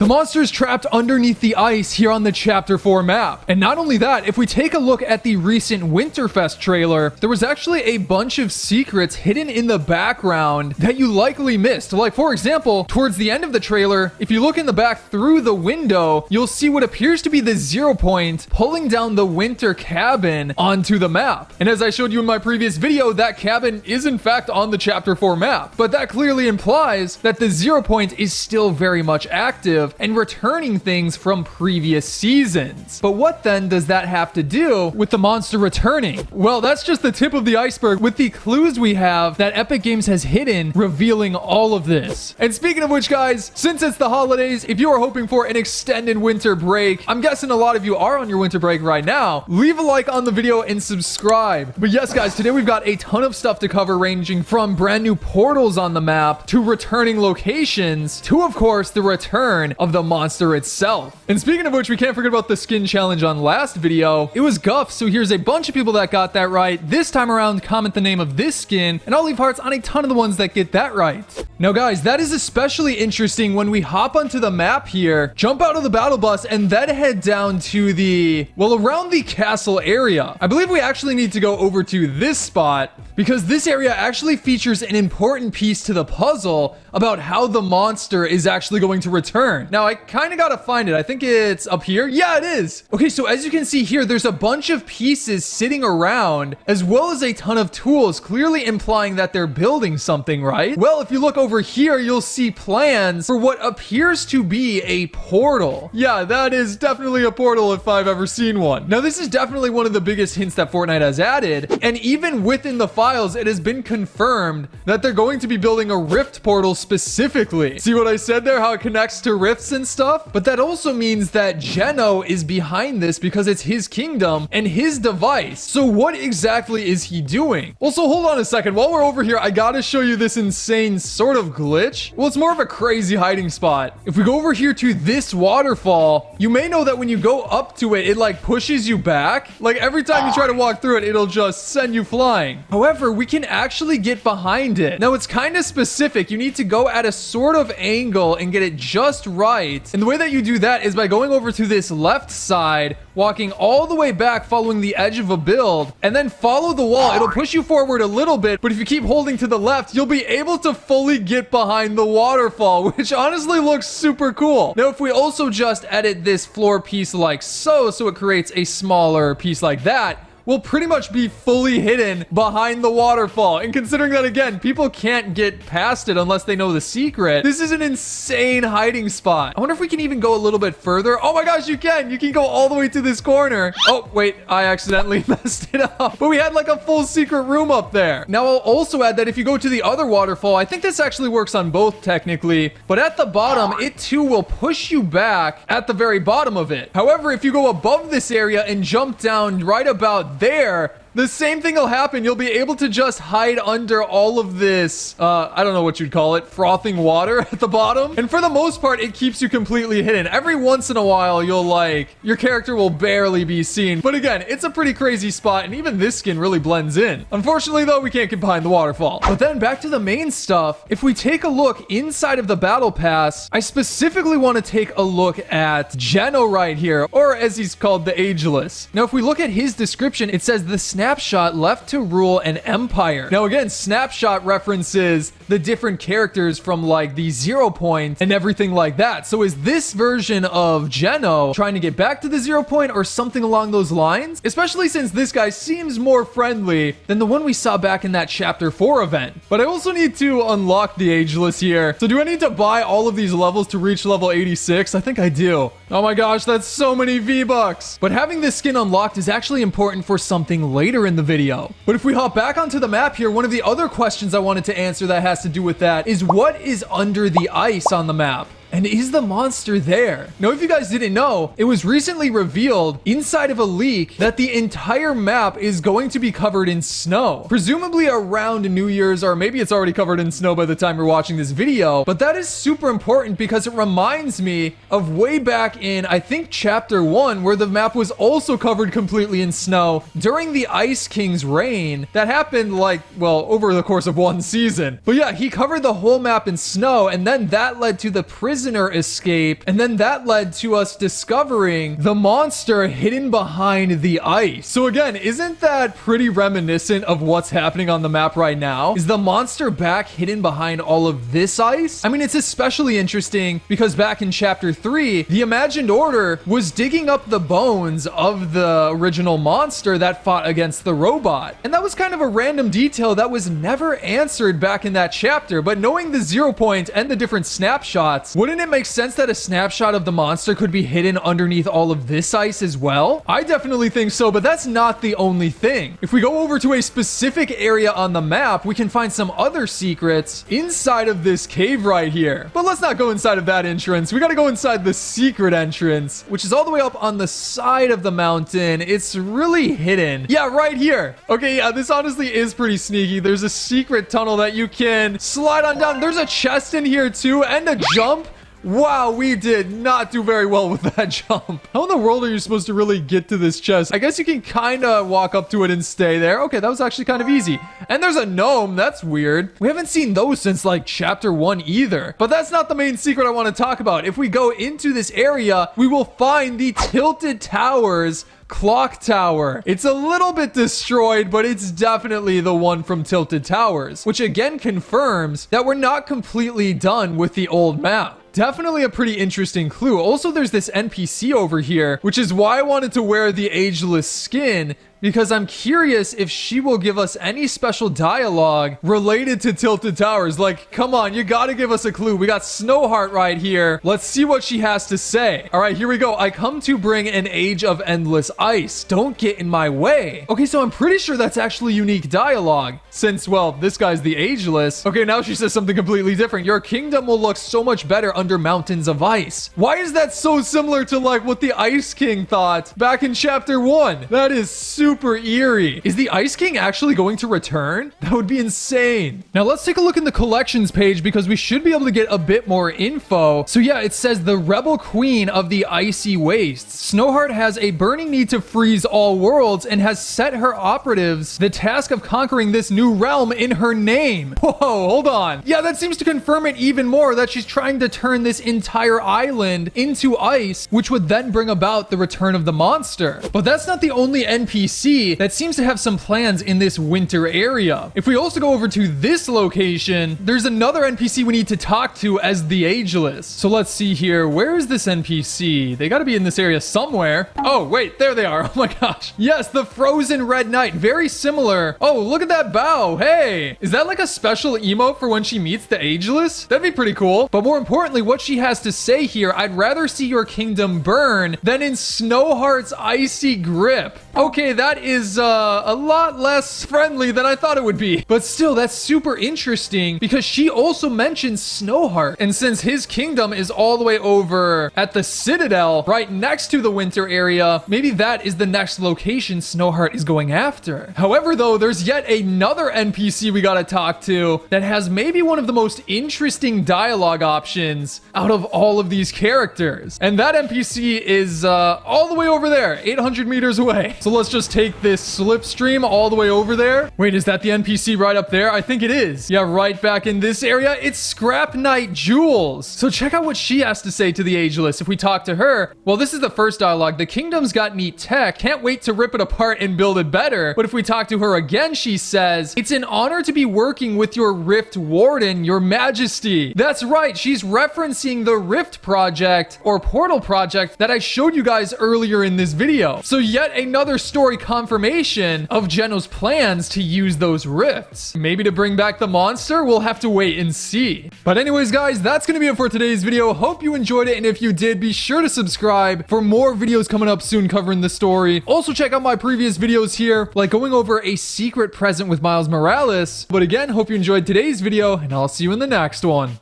The monster is trapped underneath the ice here on the Chapter 4 map. And not only that, if we take a look at the recent Winterfest trailer, there was actually a bunch of secrets hidden in the background that you likely missed. Like, for example, towards the end of the trailer, if you look in the back through the window, you'll see what appears to be the 0 point pulling down the winter cabin onto the map. And as I showed you in my previous video, that cabin is in fact on the Chapter 4 map. But that clearly implies that the 0 point is still very much active and returning things from previous seasons. But what then does that have to do with the monster returning? Well, that's just the tip of the iceberg with the clues we have that Epic Games has hidden, revealing all of this. And speaking of which, guys, since it's the holidays, if you are hoping for an extended winter break, I'm guessing a lot of you are on your winter break right now, leave a like on the video and subscribe. But yes, guys, today we've got a ton of stuff to cover, ranging from brand new portals on the map to returning locations to, of course, the return of the monster itself. And speaking of which, we can't forget about the skin challenge on last video. It was Guff, so here's a bunch of people that got that right. This time around, comment the name of this skin, and I'll leave hearts on a ton of the ones that get that right. Now, guys, that is especially interesting when we hop onto the map here, jump out of the battle bus, and then head down to the, well, around the castle area. I believe we actually need to go over to this spot because this area actually features an important piece to the puzzle about how the monster is actually going to return. Now, I kind of gotta find it. I think it's up here. Yeah, it is. Okay, so as you can see here, there's a bunch of pieces sitting around, as well as a ton of tools, clearly implying that they're building something, right? Well, if you look over here, you'll see plans for what appears to be a portal. Yeah, that is definitely a portal if I've ever seen one. Now, this is definitely one of the biggest hints that Fortnite has added, and even within the files, it has been confirmed that they're going to be building a rift portal specifically. See what I said there? How it connects to rifts and stuff? But that also means that Geno is behind this because it's his kingdom and his device. So what exactly is he doing? Also, hold on a second. While we're over here, I gotta show you this insane sort of glitch. Well, it's more of a crazy hiding spot. If we go over here to this waterfall, you may know that when you go up to it, it like pushes you back. Like every time you try to walk through it, it'll just send you flying. However, we can actually get behind it. Now, it's kind of specific. You need to go at a sort of angle and get it just right. And the way that you do that is by going over to this left side, walking all the way back, following the edge of a build, and then follow the wall. It'll push you forward a little bit, but if you keep holding to the left, you'll be able to fully get behind the waterfall, which honestly looks super cool. Now, if we also just edit this floor piece like so it creates a smaller piece like that, will pretty much be fully hidden behind the waterfall. And considering that, again, people can't get past it unless they know the secret, this is an insane hiding spot. I wonder if we can even go a little bit further. Oh my gosh, you can! You can go all the way to this corner. Oh, wait, I accidentally messed it up. But we had like a full secret room up there. Now, I'll also add that if you go to the other waterfall, I think this actually works on both technically, but at the bottom, it too will push you back at the very bottom of it. However, if you go above this area and jump down right about there, the same thing will happen. You'll be able to just hide under all of this, I don't know what you'd call it, frothing water at the bottom. And for the most part, it keeps you completely hidden. Every once in a while, your character will barely be seen. But again, it's a pretty crazy spot, and even this skin really blends in. Unfortunately, though, we can't get behind the waterfall. But then back to the main stuff. If we take a look inside of the battle pass, I specifically want to take a look at Geno right here, or as he's called, the Ageless. Now, if we look at his description, it says the snapshot left to rule an empire. Now, again, snapshot references the different characters from like the 0 point and everything like that. So is this version of Geno trying to get back to the 0 point or something along those lines? Especially since this guy seems more friendly than the one we saw back in that Chapter 4 event. But I also need to unlock the Ageless here. So do I need to buy all of these levels to reach level 86? I think I do. Oh my gosh, that's so many V-Bucks. But having this skin unlocked is actually important for something later in the video. But if we hop back onto the map here, one of the other questions I wanted to answer that has to do with that is what is under the ice on the map? And is the monster there? Now, if you guys didn't know, it was recently revealed inside of a leak that the entire map is going to be covered in snow. Presumably around New Year's, or maybe it's already covered in snow by the time you're watching this video. But that is super important because it reminds me of way back in, I think, Chapter 1, where the map was also covered completely in snow during the Ice King's reign. That happened like, well, over the course of one season. But yeah, he covered the whole map in snow, and then that led to the prison prisoner escape, and then that led to us discovering the monster hidden behind the ice. So again, isn't that pretty reminiscent of what's happening on the map right now? Is the monster back hidden behind all of this ice? I mean, it's especially interesting because back in chapter 3, the Imagined Order was digging up the bones of the original monster that fought against the robot. And that was kind of a random detail that was never answered back in that chapter. But knowing the 0 point and the different snapshots, wouldn't it make sense that a snapshot of the monster could be hidden underneath all of this ice as well? I definitely think so, but that's not the only thing. If we go over to a specific area on the map, we can find some other secrets inside of this cave right here. But let's not go inside of that entrance. We gotta go inside the secret entrance, which is all the way up on the side of the mountain. It's really hidden. Yeah, right here. Okay, yeah, this honestly is pretty sneaky. There's a secret tunnel that you can slide on down. There's a chest in here too, and a jump. Wow, we did not do very well with that jump. How in the world are you supposed to really get to this chest? I guess you can kind of walk up to it and stay there. Okay, that was actually kind of easy. And there's a gnome. That's weird. We haven't seen those since like chapter 1 either. But that's not the main secret I want to talk about. If we go into this area, we will find the Tilted Towers clock tower. It's a little bit destroyed, but it's definitely the one from Tilted Towers, which again confirms that we're not completely done with the old map. Definitely a pretty interesting clue. Also, there's this NPC over here, which is why I wanted to wear the ageless skin, because I'm curious if she will give us any special dialogue related to Tilted Towers. Like, come on, you gotta give us a clue. We got Snowheart right here. Let's see what she has to say. All right, here we go. I come to bring an age of endless ice. Don't get in my way. Okay, so I'm pretty sure that's actually unique dialogue since, well, this guy's the ageless. Okay, now she says something completely different. Your kingdom will look so much better under mountains of ice. Why is that so similar to like what the Ice King thought back in chapter 1? That is super eerie. Is the Ice King actually going to return? That would be insane. Now let's take a look in the collections page because we should be able to get a bit more info. So yeah, it says the rebel queen of the icy wastes. Snowheart has a burning need to freeze all worlds and has set her operatives the task of conquering this new realm in her name. Whoa, hold on. Yeah, that seems to confirm it even more that she's trying to turn this entire island into ice, which would then bring about the return of the monster. But that's not the only NPC that seems to have some plans in this winter area. If we also go over to this location, there's another NPC we need to talk to as the Ageless. So let's see here. Where is this NPC? They got to be in this area somewhere. Oh, wait, there they are. Oh my gosh. Yes, the Frozen Red Knight. Very similar. Oh, look at that bow. Hey, is that like a special emote for when she meets the Ageless? That'd be pretty cool. But more importantly, what she has to say here, I'd rather see your kingdom burn than in Snowheart's icy grip. Okay, that is a lot less friendly than I thought it would be. But still, that's super interesting because she also mentions Snowheart. And since his kingdom is all the way over at the Citadel, right next to the winter area, maybe that is the next location Snowheart is going after. However, though, there's yet another NPC we gotta talk to that has maybe one of the most interesting dialogue options out of all of these characters. And that NPC is all the way over there, 800 meters away. So let's just take this slipstream all the way over there. Wait, is that the NPC right up there? I think it is. Yeah, right back in this area. It's Scrap Knight Jules. So check out what she has to say to the Ageless. If we talk to her, well, this is the first dialogue. The kingdom's got neat tech. Can't wait to rip it apart and build it better. But if we talk to her again, she says, it's an honor to be working with your Rift Warden, your majesty. That's right. She's referencing the Rift project or portal project that I showed you guys earlier in this video. So yet another story confirmation of Geno's plans to use those rifts. Maybe to bring back the monster? We'll have to wait and see. But anyways, guys, that's going to be it for today's video. Hope you enjoyed it. And if you did, be sure to subscribe for more videos coming up soon covering the story. Also, check out my previous videos here, like going over a secret present with Miles Morales. But again, hope you enjoyed today's video, and I'll see you in the next one.